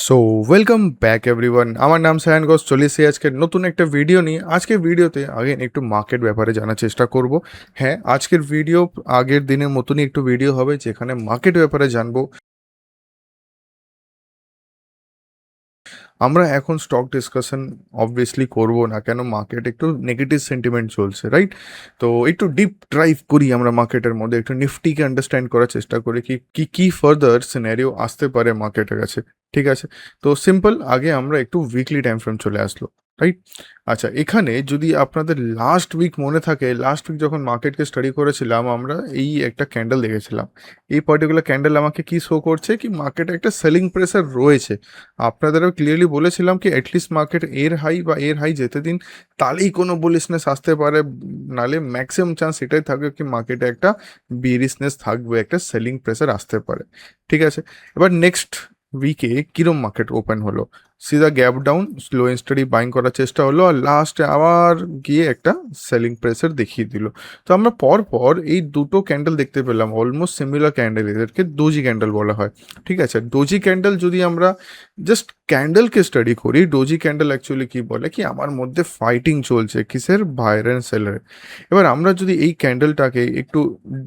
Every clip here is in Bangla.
So welcome back everyone. আমার নাম সায়ান ঘোষ, চলে এসেছি আজকের নতুন একটা ভিডিও নিয়ে। আজকের ভিডিওতে আগেন একটু মার্কেট ব্যাপারে জানার চেষ্টা করব। হ্যাঁ, আজকের ভিডিও আগের দিনের মতনই একটু ভিডিও হবে, যেখানে মার্কেট ব্যাপারে জানবো। আমরা এখন স্টক ডিসকাশন অবভিয়াসলি করব না, কেন মার্কেট একটু নেগেটিভ সেন্টিমেন্ট চলছে, রাইট? তো একটু ডিপ ড্রাইভ করি আমরা মার্কেটের মধ্যে, একটু নিফটিকে আন্ডারস্ট্যান্ড করার চেষ্টা করি কি কি কি ফার্দার সিনারিও আসতে পারে মার্কেটের কাছে। ঠিক আছে, তো সিম্পল আগে আমরা একটু উইকলি টাইম ফ্রেম চলে আসলো, রাইট? আচ্ছা, এখানে যদি আপনাদের লাস্ট উইক মনে থাকে, লাস্ট উইক যখন মার্কেটকে স্টাডি করেছিলাম আমরা, এই একটা ক্যান্ডেল দেখেছিলাম। এই পার্টিকুলার ক্যান্ডেল আমাকে কি শো করছে কি মার্কেটে একটা সেলিং প্রেসার রয়েছে। আপনাদেরও ক্লিয়ারলি বলেছিলাম কি অ্যাটলিস্ট মার্কেট এর হাই বা এর হাই যেতে দিন, তাহলেই কোনো বুলিশনেস আসতে পারে। নালে ম্যাক্সিমাম চান্স এটাই থাকবে কি মার্কেটে একটা বিয়ারিশনেস থাকবে, একটা সেলিং প্রেসার আসতে পারে। ঠিক আছে, এবার নেক্সট উইকে কিরম মার্কেট ওপেন হলো, সিধা gap down, slow and steady buying করার চেষ্টা হলো, আর লাস্টে আবার গিয়ে একটা সেলিং প্রেসার দেখিয়ে দিল। তো আমরা পর পর এই দুটো ক্যান্ডেল দেখতে পেলাম, অলমোস্ট সিমিলার ক্যান্ডেল, এদেরকে ডোজি ক্যান্ডেল বলা হয়। ঠিক আছে, ডোজি ক্যান্ডেল যদি আমরা জাস্ট ক্যান্ডেলকে স্টাডি করি, ডোজি ক্যান্ডেল অ্যাকচুয়ালি কি বলে কি আমার মধ্যে ফাইটিং চলছে কিসের, বায়ার অ্যান্ড সেলার। এবার আমরা যদি এই ক্যান্ডেলটাকে একটু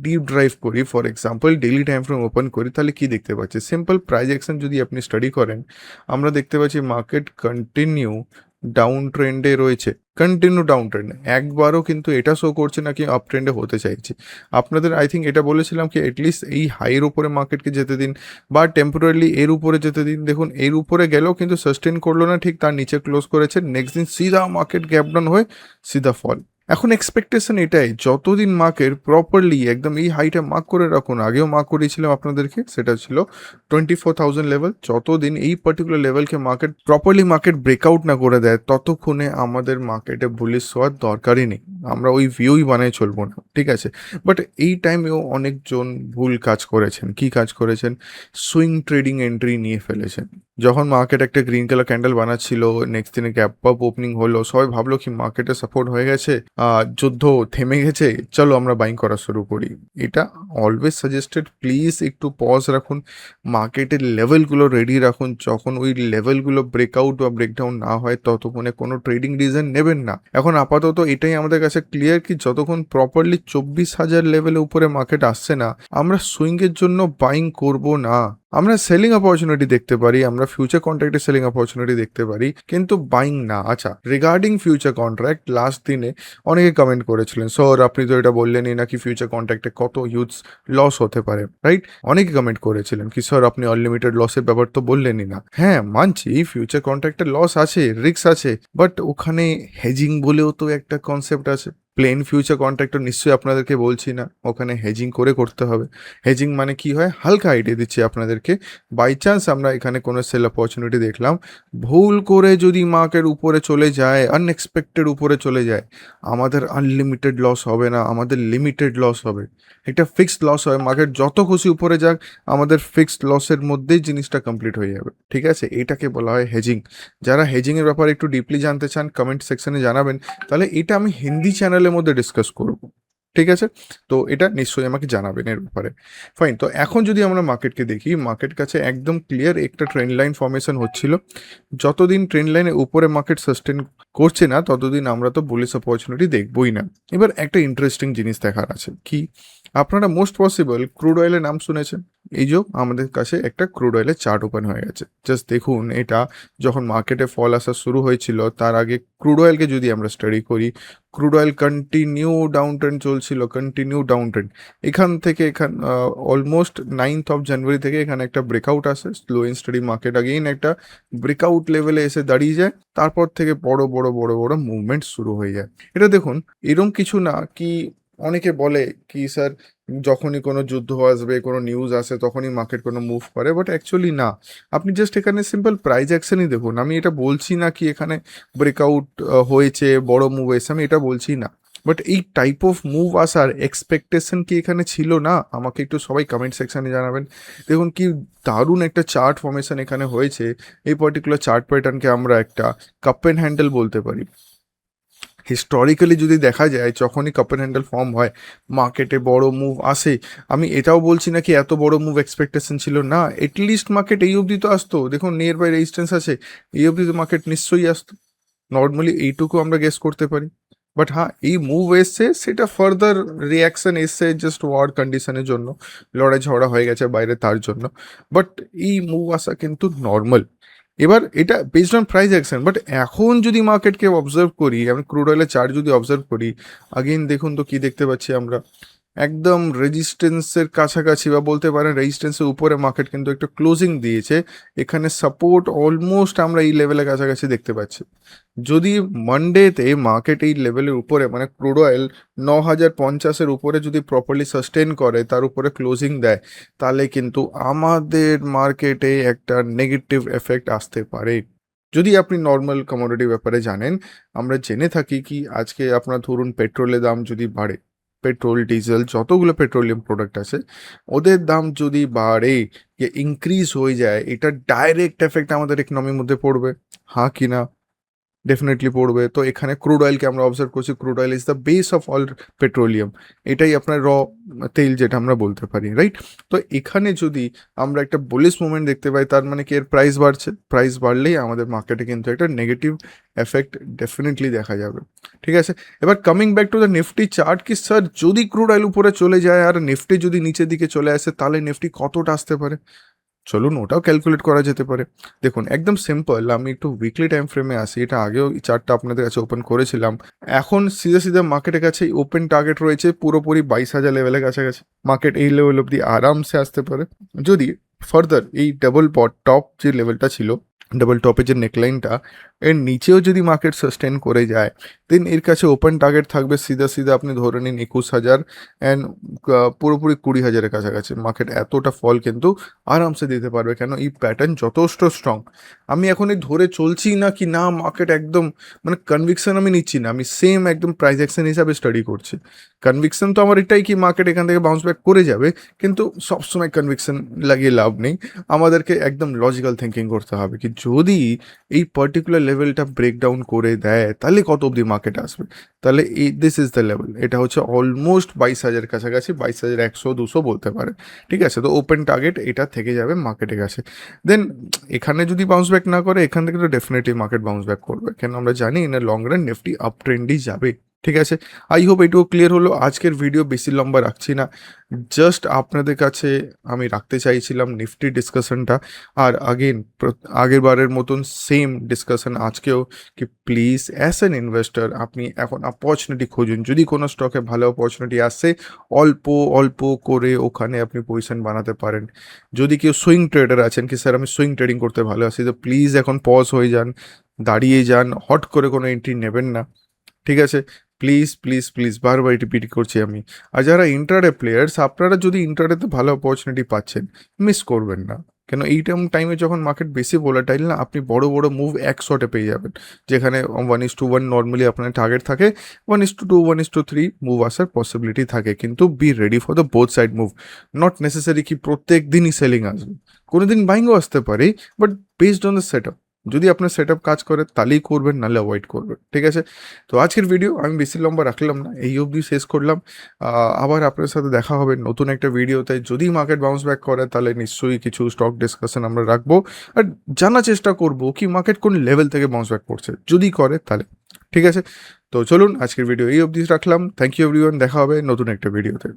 ডিপ ড্রাইভ করি, for example daily time frame open করি, তাহলে কি দেখতে পাচ্ছি? সিম্পল প্রাইস অ্যাকশন যদি আপনি স্টাডি করেন, আমরা দেখতে পাচ্ছি মার্কেট কন্টিনিউ ডাউন ট্রেন্ডে রয়েছে, কন্টিনিউ ডাউন ট্রেন্ড। একবারও কিন্তু এটা শো করছে না কি আপ ট্রেন্ডে হতে চাইছে। আপনাদের আই থিঙ্ক এটা বলেছিলাম কি অ্যাটলিস্ট এই হাইয়ের উপরে মার্কেটকে যেতে দিন, বা টেম্পোরারি এর উপরে যেতে দিন। দেখুন এর উপরে গেলেও কিন্তু সাস্টেন করলো না, ঠিক তার নিচে ক্লোজ করেছে, নেক্সট দিন সিধা মার্কেট গ্যাপ ডাউন হয়ে সিধা ফল। এখন এক্সপেকটেশন এটাই, যতদিন মার্কেট প্রপারলি একদম এই হাইটা মার্ক করে রাখুন, আগেও মার্ক করেছিলাম আপনাদেরকে, সেটা ছিল 24,000 লেভেল। যতদিন এই পার্টিকুলার লেভেলকে মার্কেট প্রপারলি মার্কেট ব্রেকআউট না করে দেয়, ততক্ষণে আমাদের মার্কেটে বুলিশ হওয়ার দরকারই নেই, আমরা ওই ভিউই বানায় চলবো না। ঠিক আছে, বাট এই টাইমেও অনেকজন ভুল কাজ করেছেন। কি কাজ করেছেন? সুইং ট্রেডিং এন্ট্রি নিয়ে ফেলেছেন। যখন মার্কেট একটা গ্রিন কালার ক্যান্ডেল বানাচ্ছিল, নেক্সট দিনে গ্যাপ আপ ওপেনিং হলো, সবাই ভাবলো কি মার্কেটে সাপোর্ট হয়ে গেছে, যুদ্ধ থেমে গেছে, চলো আমরা বাইং করা শুরু করি। এটা অলওয়েজ সাজেস্টেড, প্লিজ একটু পজ রাখুন, মার্কেটের লেভেলগুলো রেডি রাখুন। যখন ওই লেভেলগুলো ব্রেকআউট বা ব্রেকডাউন না হয়, ততক্ষণে কোনো ট্রেডিং ডিসিশন নেবেন না। এখন আপাতত এটাই আমাদের কাছে ক্লিয়ার কি যতক্ষণ প্রপারলি 24,000 লেভেলের উপরে মার্কেট আসছে না, আমরা সুইংয়ের জন্য বাইং করব না। আমরা সেলিং অপরচুনিটি দেখতে পারি, আমরা ফিউচার কন্ট্রাক্টে সেলিং অপরচুনিটি দেখতে পারি, কিন্তু বাইং না। আচ্ছা, রিগার্ডিং ফিউচার কন্ট্রাক্ট লাস্ট দিনে অনেকে কমেন্ট করেছিলেন, স্যার আপনি তো এটা বললেনই নাকি ফিউচার কন্ট্রাক্টে কত হিউজ লস হতে পারে, রাইট? অনেকে কমেন্ট করেছিলেন কি স্যার আপনি আনলিমিটেড লসের ব্যাপার তো বললেনই না। হ্যাঁ মানছি, ফিউচার কন্ট্রাক্টে লস আছে, রিস্ক আছে, বাট ওখানে হেজিং বলেও তো একটা কনসেপ্ট আছে। প্লেন ফিউচার কন্ট্রাক্ট নিশ্চয়ই আপনাদেরকে বলছি না, ওখানে হেজিং করে করতে হবে। হেজিং মানে কি হয়, হালকা আইডিয়া দিচ্ছি আপনাদেরকে। বাই চান্স আমরা এখানে কোনো সেল অপরচুনিটি দেখলাম, ভুল করে যদি মার্কেট উপরে চলে যায়, আনএক্সপেক্টেড উপরে চলে যায়, আমাদের আনলিমিটেড লস হবে না, আমাদের লিমিটেড লস হবে। একটা ফিক্সড লস হয়, মার্কেট যত খুশি উপরে যাক, আমাদের ফিক্সড লসের মধ্যেই জিনিসটা কমপ্লিট হয়ে যাবে। ঠিক আছে, এটাকে বলা হয় হেজিং। যারা হেজিংয়ের ব্যাপারে একটু ডিপলি জানতে চান, কমেন্ট সেকশনে জানাবেন, তাহলে এটা আমি হিন্দি চ্যানেলের মধ্যে ডিসকাস করব। ঠিক আছে, তো এটা নিশ্চয়ই আমাকে জানাবেন এর ব্যাপারে। ফাইন, তো এখন যদি আমরা মার্কেটকে দেখি, মার্কেট কাছে একদম ক্লিয়ার একটা ট্রেন্ড লাইন ফর্মেশন হচ্ছিল। যতদিন ট্রেন্ড লাইনের উপরে মার্কেট সাস্টেন করছে না, ততদিন আমরা তো বুলিশ অপরচুনিটি দেখবই না। এবার একটা ইন্টারেস্টিং জিনিস দেখার আছে কি, আপনারা মোস্ট পসিবল ক্রুড অয়েলের নাম শুনেছেন। এই যে আমাদের কাছে একটা ক্রুড অয়েলের চার্ট ওপেন হয়ে গেছে, জাস্ট দেখুন এটা যখন মার্কেটে ফল আসা শুরু হয়েছিল, তার আগে ক্রুড অয়েলকে যদি আমরা স্টাডি করি, crude oil continue down trend চলছিল, কন্টিনিউ ডাউন ট্রেন্ড। এখান থেকে অলমোস্ট 9th of January থেকে এখানে একটা ব্রেকআউট আসে, slow and steady market again একটা ব্রেকআউট লেভেলে এসে দাঁড়িয়ে যায়, তারপর থেকে বড় বড় বড় বড় মুভমেন্ট শুরু হয়ে যায়। এটা দেখুন এরম কিছু না কি, অনেকে বলে কি স্যার যখনই কোনো যুদ্ধ আসবে, কোনো নিউজ আসে, তখনই মার্কেট কোনো মুভ করে, বাট অ্যাকচুয়ালি না। আপনি জাস্ট এখানে সিম্পল প্রাইস অ্যাকশনই দেখুন। আমি এটা বলছি না কি এখানে ব্রেকআউট হয়েছে, বড় মুভ এসে, আমি এটা বলছি না, বাট এই টাইপ অফ মুভ আসার এক্সপেকটেশন কি এখানে ছিল না? আমাকে একটু সবাই কমেন্ট সেকশনে জানাবেন। দেখুন কি দারুণ একটা চার্ট ফর্মেশন এখানে হয়েছে। এই পার্টিকুলার চার্ট প্যাটার্নকে আমরা একটা কাপ অ্যান্ড হ্যান্ডেল বলতে পারি। হিস্টোরিক্যালি যদি দেখা যায় যখনই কাপ অ্যান্ড হ্যান্ডেল ফর্ম হয় মার্কেটে বড় মুভ আসে। আমি এটাও বলছি না কি এত বড় মুভ এক্সপেকটেশন ছিল না, এটলিস্ট মার্কেট এই অবধি তো আসতো, দেখুন নিয়ার বাই রেজিস্ট্যান্স আছে, এই অবধি তো মার্কেট নিশ্চয়ই আসতো। নর্মালি এইটুকু আমরা গেস করতে পারি। বাট হ্যাঁ, এই মুভ এসছে সেটা ফার্দার রিয়াকশন এসছে জাস্ট ওয়ার কন্ডিশনের জন্য, লড়াই ঝগড়া হয়ে গেছে বাইরে তার জন্য। বাট এই মুভ আসা কিন্তু নর্মাল। এবার এটা based on price action. But এখন যদি মার্কেটকে অবজার্ভ করি, আমি ক্রুড অয়েলের চার্ট যদি অবজার্ভ করি, আগেন দেখুন তো কি দেখতে পাচ্ছি আমরা, একদম রেজিস্ট্যান্সের কাছাকাছি বা বলতে পারেন রেজিস্ট্যান্সের উপরে মার্কেট কিন্তু একটা ক্লোজিং দিয়েছে। এখানে সাপোর্ট অলমোস্ট আমরা এই লেভেলের কাছাকাছি দেখতে পাচ্ছি। যদি মানডেতে মার্কেট এই লেভেলের উপরে মানে ক্রুড অয়েল 9,050-এর উপরে যদি প্রপারলি সাস্টেন করে, তার উপরে ক্লোজিং দেয়, তাহলে কিন্তু আমাদের মার্কেটে একটা নেগেটিভ এফেক্ট আসতে পারে। যদি আপনি নর্মাল কমোডিটি ব্যাপারে জানেন, আমরা জেনে থাকি কি আজকে আপনার ধরুন পেট্রোলের দাম যদি বাড়ে, পেট্রোল ডিজেল যতগুলো পেট্রোলিয়াম প্রোডাক্ট আছে ওদের দাম যদি বাড়ে, ইনক্রিজ হয়ে যায়, এটা ডাইরেক্ট এফেক্ট আমাদের ইকোনমির মধ্যে পড়বে, হ্যাঁ কি না? ডেফিনেটলি পড়বে। তো এখানে ক্রুড অয়েলকে আমরা অবজার্ভ করছি, crude oil is the base of all petroleum, এটাই আপনার তেল যেটা আমরা বলতে পারি, রাইট? তো এখানে যদি আমরা একটা বুলিশ মুভমেন্ট দেখতে পাই, তার মানে কি এর প্রাইস বাড়ছে, প্রাইস বাড়লেই আমাদের মার্কেটে কিন্তু একটা নেগেটিভ এফেক্ট ডেফিনেটলি দেখা যাবে। ঠিক আছে, এবার coming back to the Nifty chart, কি স্যার যদি ক্রুড অয়েল উপরে চলে যায় আর নিফটি যদি নিচের দিকে চলে আসে, তাহলে নিফটি কতটা আসতে পারে? চলুন ওটাও ক্যালকুলেট করা যেতে পারে। দেখুন একদম সিম্পল, আমি একটু উইকলি টাইম ফ্রেমে আসি, এটা আগেও এই চার্টটা আপনাদের কাছে ওপেন করেছিলাম। এখন সিধা সিধা মার্কেটের কাছে ওপেন টার্গেট রয়েছে পুরোপুরি 22,000 লেভেলের কাছাকাছি, মার্কেট এই লেভেল অব্দি আরামসে আসতে পারে। যদি ফার্দার এই ডাবল টপ যে লেভেলটা ছিল, ডাবল টপের যে নেকলাইনটা, এর নিচেও যদি মার্কেট সাস্টেন করে যায়, দেন এর কাছে ওপেন টার্গেট থাকবে সিধা সিধা আপনি ধরে নিন 21,000 অ্যান্ড পুরোপুরি 20,000-এর কাছাকাছি। মার্কেট এতটা ফল কিন্তু আরামসে দিতে পারবে, কেন এই প্যাটার্ন যথেষ্ট স্ট্রং। আমি এখন এই ধরে চলছি না কি না মার্কেট একদম মানে কনভিকশন আমি নিচ্ছি না, আমি সেম একদম প্রাইস অ্যাকশন হিসাবে স্টাডি করছি। কনভিকশন তো আমার এটাই কি মার্কেট এখান থেকে বাউন্স ব্যাক করে যাবে, কিন্তু সবসময় কনভিকশন লাগিয়ে লাভ নেই, আমাদেরকে একদম লজিক্যাল থিঙ্কিং করতে হবে কি যদি এই পার্টিকুলার লেভেলটা ব্রেকডাউন করে দেয় তাহলে কত অবধি মার্কেট আসবে। তাহলে এই দিস ইজ দ্য লেভেল, এটা হচ্ছে অলমোস্ট 22,000 কাছাকাছি, 22,100-200 বলতে পারে। ঠিক আছে, তো ওপেন টার্গেট এটা থেকে যাবে মার্কেটের কাছে। দেন এখানে যদি বাউন্স ব্যাক না করে, এখান থেকে তো ডেফিনেটলি মার্কেট বাউন্স ব্যাক করবে, কেন আমরা জানি in long run Nifty up ট্রেন্ডই যাবে। ঠিক আছে, আই হোপ এটুকু ক্লিয়ার হলো। আজকের ভিডিও বেশি লম্বা রাখছি না, জাস্ট আপনাদের কাছে আমি রাখতে চাইছিলাম নিফটি ডিসকাশনটা। আর আগের বারের মতন সেম ডিসকাশন আজকেও, কি প্লিজ অ্যাজ অ্যান ইনভেস্টর আপনি এখন অপরচুনিটি খুঁজুন। যদি কোনো স্টকে ভালো অপরচুনিটি আসে, অল্প অল্প করে ওখানে আপনি পজিশন বানাতে পারেন। যদি কেউ সুইং ট্রেডার আছেন কি স্যার আমি সুইং ট্রেডিং করতে ভালোবাসি, তো প্লিজ এখন পজ হয়ে যান, দাঁড়িয়ে যান, হট করে কোনো এন্ট্রি নেবেন না। ঠিক আছে, প্লিজ প্লিজ প্লিজ বারবার রিপিট করছি আমি। আর যারা ইন্টারডে প্লেয়ার্স, আপনারা যদি ইন্টারডেতে ভালো অপরচুনিটি পাচ্ছেন, মিস করবেন না, কেন এই টাইমে যখন মার্কেট বেশি ভোলাটাইল না, আপনি বড় বড় মুভ এক শটে পেয়ে যাবেন, যেখানে 1:1 নর্মালি আপনার টার্গেট থাকে, 1:2 1:3 মুভ আসার পসিবিলিটি থাকে, কিন্তু be ready for the both side move. Not necessary কি প্রত্যেক দিনই সেলিং আসবে, কোনো দিন বাইংও আসতে পারে, but based on the set up, যদি আপনার সেট আপ কাজ করে তাহলেই করবেন, নাহলে অ্যাভয়েড করবেন। ঠিক আছে, তো আজকের ভিডিও আমি বেশি লম্বা রাখলাম না, এই অবধি শেষ করলাম। আবার আপনার সাথে দেখা হবে নতুন একটা ভিডিওতে। যদি মার্কেট বাউন্স ব্যাক করে তাহলে নিশ্চয়ই কিছু স্টক ডিসকাশন আমরা রাখবো, আর জানার চেষ্টা করব কি মার্কেট কোন লেভেল থেকে বাউন্স ব্যাক করছে, যদি করে তাহলে। ঠিক আছে, তো চলুন আজকের ভিডিও এই অবধি রাখলাম। থ্যাংক ইউ এভরিওয়ান, দেখা হবে নতুন একটা ভিডিওতে।